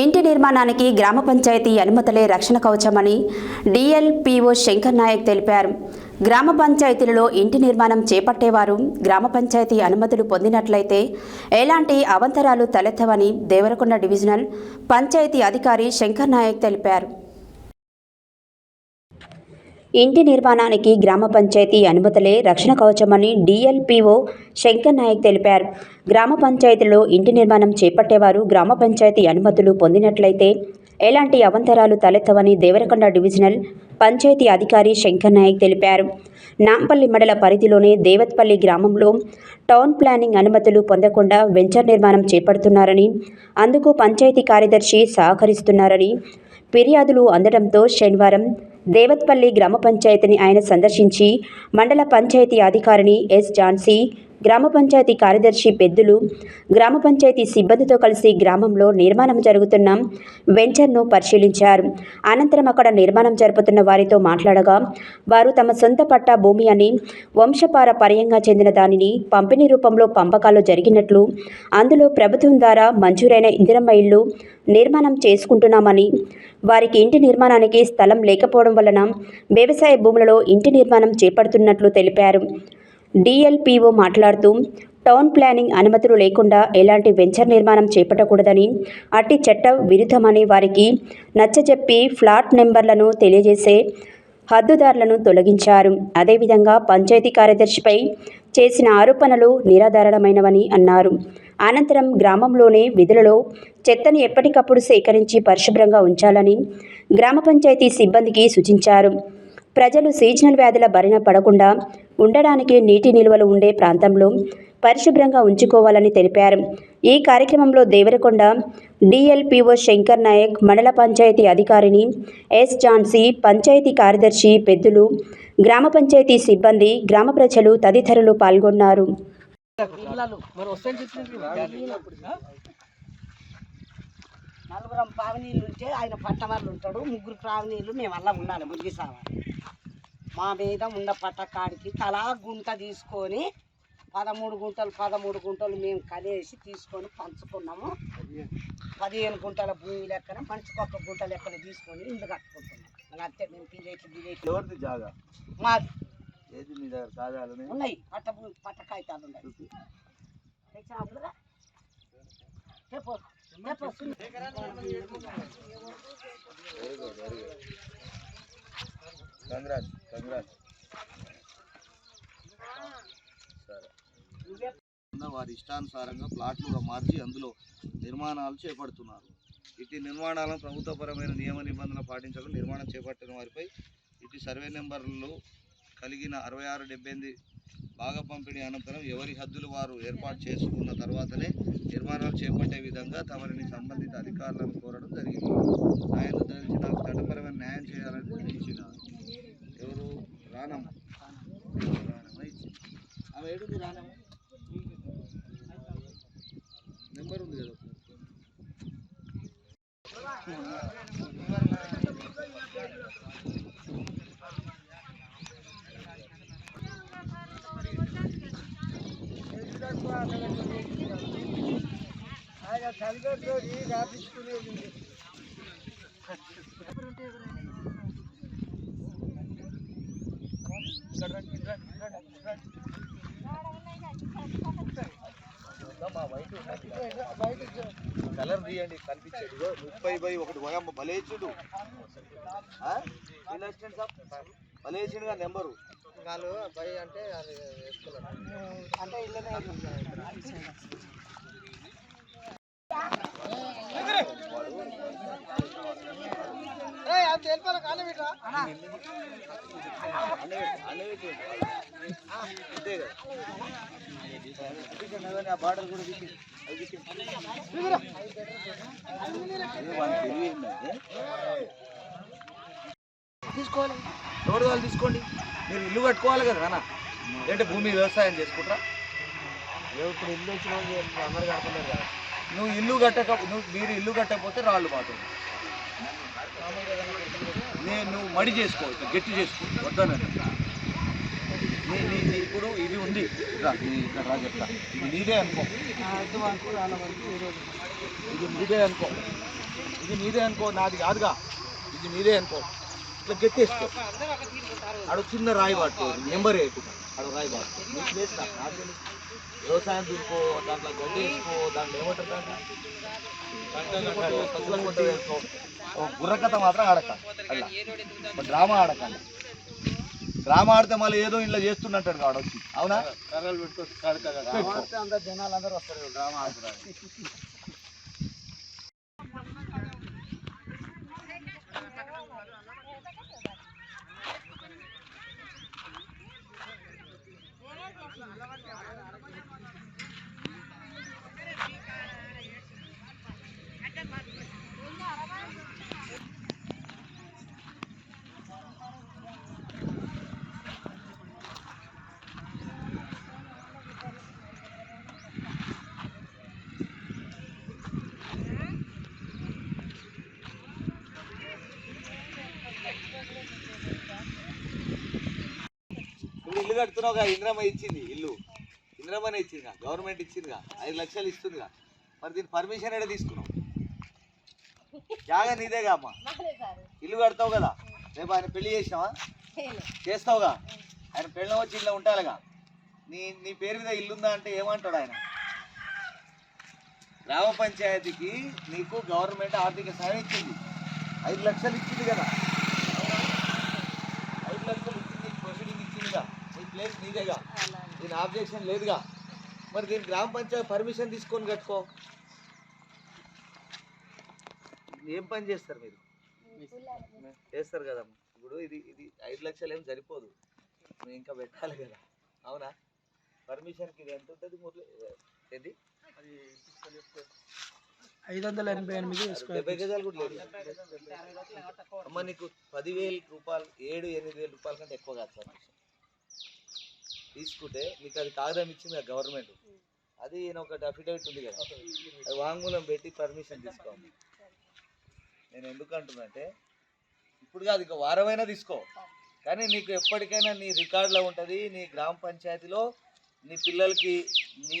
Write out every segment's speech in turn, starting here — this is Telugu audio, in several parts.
ఇంటి నిర్మాణానికి గ్రామ పంచాయతీ అనుమతులే రక్షణ కవచమని డిఎల్పిఓ శంకర్ నాయక్ తెలిపారు. గ్రామ పంచాయతీలలో ఇంటి నిర్మాణం చేపట్టేవారు గ్రామ పంచాయతీ అనుమతులు పొందినట్లయితే ఎలాంటి అవాంతరాలు తలెత్తవని దేవరకొండ డివిజనల్ పంచాయతీ అధికారి శంకర్ నాయక్ తెలిపారు. ఇంటి నిర్మాణానికి గ్రామ పంచాయతీ అనుమతులే రక్షణ కవచమని డిఎల్పిఓ శంకర్ నాయక్ తెలిపారు. గ్రామ పంచాయతీలో ఇంటి నిర్మాణం చేపట్టేవారు గ్రామ పంచాయతీ అనుమతులు పొందినట్లయితే ఎలాంటి అవాంతరాలు తలెత్తవని దేవరకొండ డివిజనల్ పంచాయతీ అధికారి శంకర్ నాయక్ తెలిపారు. నాంపల్లి మండల పరిధిలోని దేవత్పల్లి గ్రామంలో టౌన్ ప్లానింగ్ అనుమతులు పొందకుండా వెంచర్ నిర్మాణం చేపడుతున్నారని, అందుకు పంచాయతీ కార్యదర్శి సహకరిస్తున్నారని ఫిర్యాదులు అందడంతో శనివారం దేవత్పల్లి గ్రామ పంచాయతీని ఆయన సందర్శించి మండల పంచాయతీ అధికారిని ఎస్ ఝాన్సీ, గ్రామ పంచాయతీ కార్యదర్శి పెద్దులు, గ్రామ పంచాయతీ సిబ్బందితో కలిసి గ్రామంలో నిర్మాణం జరుగుతున్న వెంచర్ను పరిశీలించారు. అనంతరం అక్కడ నిర్మాణం జరుపుతున్న వారితో మాట్లాడగా, వారు తమ సొంత పట్టా భూమి అని, వంశపారపర్యంగా చెందిన దానిని పంపిణీ రూపంలో పంపకాలు జరిగినట్లు, అందులో ప్రభుత్వం ద్వారా మంజూరైన ఇందిరమ్మ ఇళ్లు నిర్మాణం చేసుకుంటున్నామని, వారికి ఇంటి నిర్మాణానికి స్థలం లేకపోవడం వలన వ్యవసాయ భూములలో ఇంటి నిర్మాణం చేపడుతున్నట్లు తెలిపారు. డిఎల్పిఓ మాట్లాడుతూ, టౌన్ ప్లానింగ్ అనుమతులు లేకుండా ఎలాంటి వెంచర్ నిర్మాణం చేపట్టకూడదని, అట్టి చట్ట విరుద్ధమని వారికి నచ్చజెప్పి ఫ్లాట్ నెంబర్లను తెలియజేసే హద్దుదారులను తొలగించారు. అదేవిధంగా పంచాయతీ కార్యదర్శిపై చేసిన ఆరోపణలు నిరాధారణమైనవని అన్నారు. అనంతరం గ్రామంలోని విధులలో చెత్తను ఎప్పటికప్పుడు సేకరించి పరిశుభ్రంగా ఉంచాలని గ్రామ పంచాయతీ సిబ్బందికి సూచించారు. ప్రజలు సీజనల్ వ్యాధుల బారిన పడకుండా ఉండడానికి నీటి నిల్వలు ఉండే ప్రాంతంలో పరిశుభ్రంగా ఉంచుకోవాలని తెలిపారు. ఈ కార్యక్రమంలో దేవరకొండ డిఎల్పిఓ శంకర్ నాయక్, మండల పంచాయతీ అధికారిని ఎస్ ఝాన్సీ, పంచాయతీ కార్యదర్శి పెద్దులు, గ్రామ పంచాయతీ సిబ్బంది, గ్రామ ప్రజలు తదితరులు పాల్గొన్నారు. నలుగురం ప్రావనీళ్ళు ఉంటే ఆయన పట్టమర్లు ఉంటాడు, ముగ్గురు ప్రావనీళ్ళు మేము అలా ఉండాలి. ముగిసావాలి మా మీద ఉన్న పట్టకాడికి తలా గుంట తీసుకొని 13 గుంటలు మేము కలిసి తీసుకొని పంచుకున్నాము. 15 గుంటల భూమి లెక్కన మనిషికి ఒక గుంట లెక్కన తీసుకొని ఇల్లు కట్టుకుంటున్నాం. అంతే. మేము పిల్లలు జాగా మాది ఏది మీ దగ్గర కాదాలు ఉన్నాయి, పట్ట కాగితాలు ఉన్నాయి. తెచ్చినప్పుడుగా వారి ఇష్టానుసారంగా ప్లాట్లుగా మార్చి అందులో నిర్మాణాలు చేపడుతున్నారు. ఇటు నిర్మాణాలను ప్రభుత్వపరమైన నియమ నిబంధనలు పాటించడం, నిర్మాణం చేపట్టిన వారిపై ఇటు సర్వే నెంబర్లు కలిగిన 6678 భాగ పంపిణీ అనంతరం ఎవరి హద్దులు వారు ఏర్పాటు చేసుకున్న తర్వాతనే నిర్మాణాలు చేపట్టే విధంగా తమరిని సంబంధిత అధికారులను కోరడం జరిగింది. ఆయన తెలిసి నాకు చట్టపరమైన న్యాయం చేయాలని తెలిసిన ఎవరు రానమ్మ ఇచ్చింది. ఆమె ఏడుంది రానమ్మ నెంబర్ ఉంది కదా. కలర్ తీయండి కనిపించేది 30/1 బలేచుడు బలేచుడుగా నెంబరు కాలు బై అంటే అది అంటే ఇల్లనే బార్డర్ కూడా తీసుకోవాలి. ఎవరు వాళ్ళు తీసుకోండి. మీరు ఇల్లు కట్టుకోవాలి కదా అన్న, ఏంటంటే భూమి వ్యవసాయం చేసుకుంటారా? ఇప్పుడు ఇల్లు వచ్చిన అందరు కడుతున్నారు కదా. మీరు ఇల్లు కట్టకపోతే రాళ్ళు మాత్రం నువ్వు మడి చేసుకో, గట్టి చేసుకో, వద్దనండి. ఇప్పుడు ఇది ఉంది ఇక్కడ రా చెప్తా, ఇది నీదే అనుకో, ఇది నీదే అనుకో. ఇది నీదే అనుకో, నాది కాదుగా, ఇది నీదే అనుకో, ఇట్లా గెట్టేసుకో. ఆడ చిన్న రాయి పట్టుకో, నెంబర్ వేయకుండా ఆడ రాయి పట్టుకో. నీకు ప్లేస్ నాకు వ్యవసాయం దుర్కో, దాంట్లో గడ్డి వేసుకో, దాంట్లో ఏమంటారు దాంట్లో పసుల కొట్ట వేసుకో. బుర్రకథ మాత్రం ఆడక, అలా డ్రామా ఆడకండి. డ్రామా ఆడితే మళ్ళీ ఏదో ఇంట్లో చేస్తున్నట్టు కావడం వచ్చి, అవునా? కర్రలు పెట్టుకో, అందరు జనాలు అందరూ వస్తారు డ్రామా ఆడుతున్నారు. ఇల్లు కడుతున్నావుగా, ఇంద్రమ్మ ఇచ్చింది ఇల్లు, ఇంద్రమ్మనే ఇచ్చిందిగా, గవర్నమెంట్ ఇచ్చిందిగా, 5 లక్షలు ఇస్తుందిగా. మరి దీని పర్మిషన్ ఏడా తీసుకున్నావు? జాగా నీదేగా అమ్మ, ఇల్లు కడతావు కదా. రేపు ఆయన పెళ్లి చేసినావా? చేస్తావుగా. ఆయన పెళ్ళం వచ్చి ఇల్లు ఉంటారుగా. నీ పేరు మీద ఇల్లుందా అంటే ఏమంటాడు ఆయన? గ్రామ పంచాయతీకి నీకు గవర్నమెంట్ ఆర్థిక సాయం ఇచ్చింది, 5 లక్షలు ఇచ్చింది కదా. 5 లక్షలు ఇచ్చింది, ప్రొసీడింగ్ ఇచ్చిందిగా. నీ ప్లేస్ నీదేగా, దీని ఆబ్జెక్షన్ లేదుగా. మరి దీని గ్రామ పంచాయతీ పర్మిషన్ తీసుకొని కట్టుకో. ఏం పని చేస్తారు మీరు? చేస్తారు కదమ్మా. ఇప్పుడు ఇది 5 లక్షలు ఏం సరిపోదు, నువ్వు ఇంకా పెట్టాలి కదా, అవునా? పర్మిషన్కి ఇది ఎంత ఉంటుంది? ఏంటి 588 గజాలు కూడా లేదు అమ్మ. నీకు 10,000 రూపాయలు, 7-8,000 రూపాయల కంటే ఎక్కువ కాదు పర్మిషన్ తీసుకుంటే. నీకు అది కాగితం ఇచ్చింది కదా గవర్నమెంట్, అది ఒకటి అఫిడవిట్ ఉంది కదా, అది వాంగ్మూలం పెట్టి పర్మిషన్ తీసుకోవాలి. నేను ఎందుకు అంటున్నానంటే, ఇప్పుడు కాదు, ఇక వారమైనా తీసుకో, కానీ నీకు ఎప్పటికైనా నీ రికార్డులో ఉంటుంది. నీ గ్రామ పంచాయతీలో నీ పిల్లలకి నీ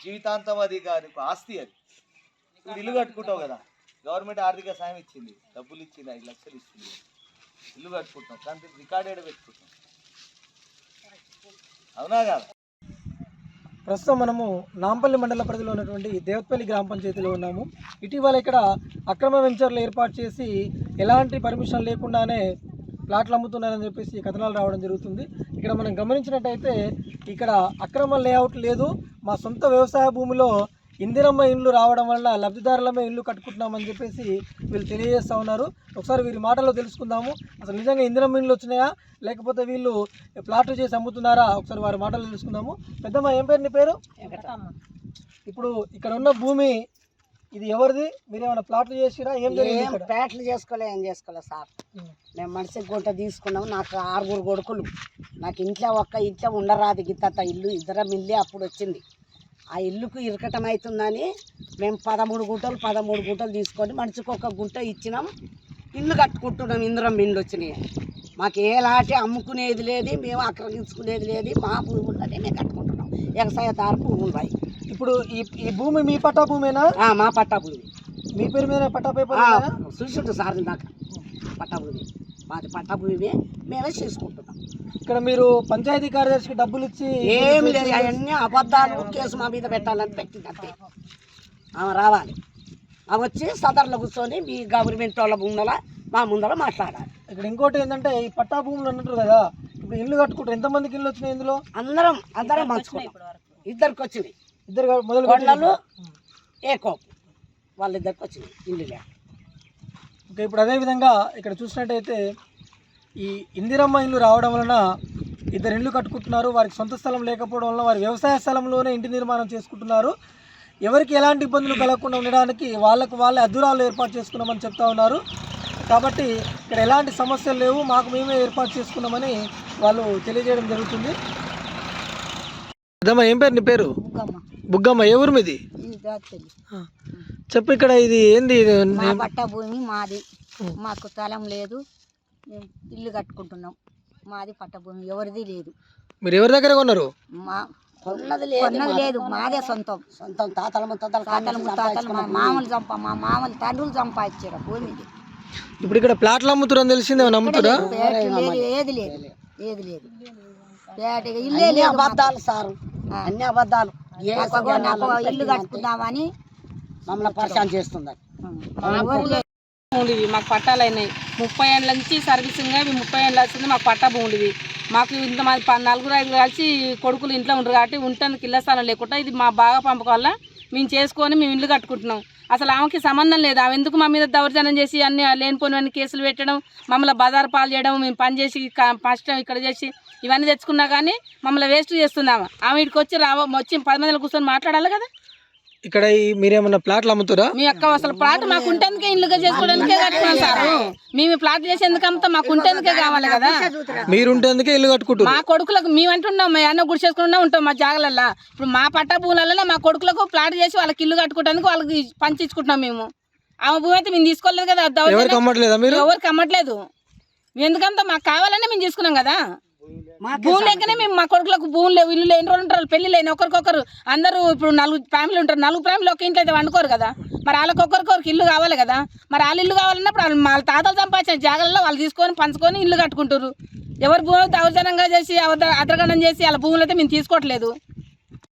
జీవితాంతం అది నీకు ఆస్తి. అది ఇప్పుడు ఇల్లు కట్టుకుంటావు కదా, గవర్నమెంట్ ఆర్థిక సాయం ఇచ్చింది, డబ్బులు ఇచ్చింది, 5 లక్షలు ఇస్తుంది, ఇల్లు కట్టుకుంటాం, కానీ రికార్డెడ్ పెట్టుకుంటాం, అవునా కాదు? ప్రస్తుతం మనము నాంపల్లి మండల పరిధిలో ఉన్నటువంటి దేవత్పల్లి గ్రామ పంచాయతీలో ఉన్నాము. ఇటీవల ఇక్కడ అక్రమ వెంచర్లు ఏర్పాటు చేసి ఎలాంటి పర్మిషన్ లేకుండానే ప్లాట్లు అమ్ముతున్నారని చెప్పేసి కథనాలు రావడం జరుగుతుంది. ఇక్కడ మనం గమనించినట్టయితే ఇక్కడ అక్రమ లేఅవుట్ లేదు, మా సొంత వ్యవసాయ భూమిలో ఇందిరమ్మ ఇండ్లు రావడం వల్ల లబ్ధిదారులమే ఇల్లు కట్టుకుంటున్నామని చెప్పేసి వీళ్ళు తెలియజేస్తూ ఉన్నారు. ఒకసారి వీరి మాటల్లో తెలుసుకుందాము, అసలు నిజంగా ఇందిరమ్మ ఇండ్లు వచ్చినాయా లేకపోతే వీళ్ళు ప్లాట్లు చేసి అమ్ముతున్నారా, ఒకసారి వారి మాటల్లో తెలుసుకుందాము. పెద్దమ్మ, ఏం పేరు నీ పేరు? ఇప్పుడు ఇక్కడ ఉన్న భూమి ఇది ఎవరిది? మీరేమైనా ప్లాట్లు చేసిరా? ఏం ప్లాట్లు చేసుకోలే, ఏం చేసుకోలే సార్. మేము మనిషికి గుంట తీసుకున్నాము. నాకు 6 కొడుకులు, నాకు ఇంట్లో ఉండరాదు గిత్త ఇల్లు, ఇద్దరం ఇల్లే అప్పుడు వచ్చింది. ఆ ఇల్లుకు ఇరకటం అవుతుందని మేము 13 గుంటలు తీసుకొని మనిషికి 1 గుంట ఇచ్చినాం, ఇల్లు కట్టుకుంటున్నాం. ఇందిరమ్మ ఇండ్లు వచ్చినాయి. మాకు ఎలాంటి అమ్ముకునేది లేదు, మేము ఆక్రమించుకునేది లేదు, మా భూములనే మేము కట్టుకుంటున్నాం. వ్యవసాయదారు భూములు రాయి. ఇప్పుడు ఈ భూమి మీ పట్టా భూమేనా? మా పట్టా భూమి. మీ పేరు మీద పట్టా పేపర్ చూసుంటు సార్, దాకా పట్టా భూమి మాది, పట్టా భూమి మేమే చేసుకుంటున్నాం. ఇక్కడ మీరు పంచాయతీ కార్యదర్శికి డబ్బులు ఇచ్చి ఏమి లేదు, అవన్నీ అబద్ధాలు. కేసు మా మీద పెట్టాలని పెట్టింది అంతే. ఆమె రావాలి, ఆమె వచ్చి సదర్లో కూర్చొని మీ గవర్నమెంట్ వాళ్ళ ముందర మా ముందర మాట్లాడాలి. ఇక్కడ ఇంకోటి ఏంటంటే, ఈ పట్టా భూములు అన్నట్టు కదా, ఇప్పుడు ఇల్లు కట్టుకుంటారు. ఎంతమందికి ఇల్లు వచ్చినాయి ఇందులో? అందరం మంచుకున్నాం. ఇద్దరికి వచ్చింది, ఇద్దరు మొదలు వాళ్ళు ఏకోపు, వాళ్ళిద్దరికి వచ్చింది ఇల్లు. ఇంకా ఇప్పుడు అదేవిధంగా ఇక్కడ చూసినట్టయితే ఈ ఇందిరమ్మ ఇల్లు రావడం వలన 2 ఇళ్ళు కట్టుకుంటున్నారు. వారికి సొంత స్థలం లేకపోవడం వలన వారి వ్యవసాయ స్థలంలోనే ఇంటి నిర్మాణం చేసుకుంటున్నారు. ఎవరికి ఎలాంటి ఇబ్బందులు కలగకుండా ఉండడానికి వాళ్ళే అద్దురాలు ఏర్పాటు చేసుకున్నామని చెప్తా ఉన్నారు. కాబట్టి ఇక్కడ ఎలాంటి సమస్యలు లేవు, మాకు మేమే ఏర్పాటు చేసుకున్నామని వాళ్ళు తెలియజేయడం జరుగుతుంది. అదమ్మా, ఏం పేరు నీ పేరు? బుగ్గమ్మ. ఏ ఊరు మీది? చెప్పు, ఇక్కడ ఇది ఏంది? పట్టా భూమి మాది, మాకు స్థలం లేదు, మేము ఇల్లు కట్టుకుంటున్నాం. మాది పట్టభూమి, ఎవరిది లేదు. మీరు ఎవరి దగ్గర కొన్నారు? కొన్నది కొన్నది లేదు, మాదే సొంతం. సొంతం తాతల ముత్తాతలు తాతలు ముత్తాతలు మా మామూలు తండ్రులు సంపాదించారు భూమి ఇది. ఇప్పుడు ఇక్కడ ప్లాట్లు అమ్ముతురని తెలిసింది, ఏమైనా అమ్ముతురా? పేటలు లేదు, ఏది లేదు, ఏది లేదు. పేటగా ఇల్లే అన్ని లేదు. అబద్ధాలు సారు, అన్ని అబద్ధాలు. ఏ నాకు ఇల్లు కట్టుకుందామని మమ్మల్ని పరిచయం చేస్తుందని భూములు మాకు పట్టాలు అయినాయి. 30 ఏళ్ళ నుంచి సర్వీసింగ్గా 30 ఏళ్ళు వచ్చింది మాకు పట్టా భూములు ఇవి. మాకు ఇంతమంది 4-5 కలిసి కొడుకులు ఇంట్లో ఉండరు కాబట్టి ఉండటానికి ఇళ్ళ స్థలం లేకుండా ఇది మా బాగా పంపకం వల్ల మేము చేసుకొని మేము ఇల్లు కట్టుకుంటున్నాం. అసలు ఆమెకి సంబంధం లేదు. ఆమె ఎందుకు మా మీద దౌర్జన్యం చేసి అన్ని లేనిపోయినవన్నీ కేసులు పెట్టడం, మమ్మల్ని బజారు పాలు చేయడం, మేము పని చేసి ఫస్ట్ ఇక్కడ చేసి ఇవన్నీ తెచ్చుకున్నా కానీ మమ్మల్ని వేస్ట్ చేస్తున్నాము. ఆమె ఇక్కడికి వచ్చి వచ్చి 10 మందిలో కూర్చొని మాట్లాడాలి కదా. ఇక్కడ మీరేమన్నా ప్లాట్లు అమ్ముతురా? మీ అక్క అసలు ప్లాట్ మాకు ఉంటేందుకే ఇల్లుగా చేసుకోవడానికే కట్టుకున్నాం సార్. మేము ప్లాట్ చేసేందుకు అంతా మాకు ఉంటేందుకే కావాలి కదా. మీరుంటేందుకే ఇల్లు కట్టుకుంటారు. మా కొడుకులకు మేము అంటున్నాం, మేము అన్న గుడి చేసుకున్నా ఉంటాం మా జాగలల్లో. ఇప్పుడు మా పట్టా భూములలో మా కొడుకులకు ప్లాట్ చేసి వాళ్ళకి ఇల్లు కట్టుకోవడానికి వాళ్ళకి పంచించుకుంటున్నాం మేము. ఆమె భూమి అయితే మేము తీసుకోలేదు కదా. ఎవరికి అమ్మట్లేదా మీరు? ఎవరికి అమ్మట్లేదు. ఎందుకంతా మాకు కావాలనే మేము తీసుకున్నాం కదా. భూమి లేకనే మేము మా కొడుకులకు భూములు లేవు, ఇల్లు లేని రోజులు ఉంటారు, పెళ్లి లేని ఒకరికొకరు అందరూ. ఇప్పుడు 4 ఫ్యామిలీ ఉంటారు, 4 ఫ్యామిలీ ఒక ఇంట్లో అయితే వండుకోరు కదా. మరి వాళ్ళకి ఒకరికొకరికి ఇల్లు కావాలి కదా. మరి వాళ్ళ ఇల్లు కావాలన్నప్పుడు వాళ్ళ తాతలు సంపాదించిన జాగాలలో వాళ్ళు తీసుకొని పంచుకొని ఇల్లు కట్టుకుంటారు. ఎవరు భూమి దౌర్జన్యంగా చేసి అద్రగణం చేసి వాళ్ళ భూములు అయితే మేము తీసుకోవట్లేదు.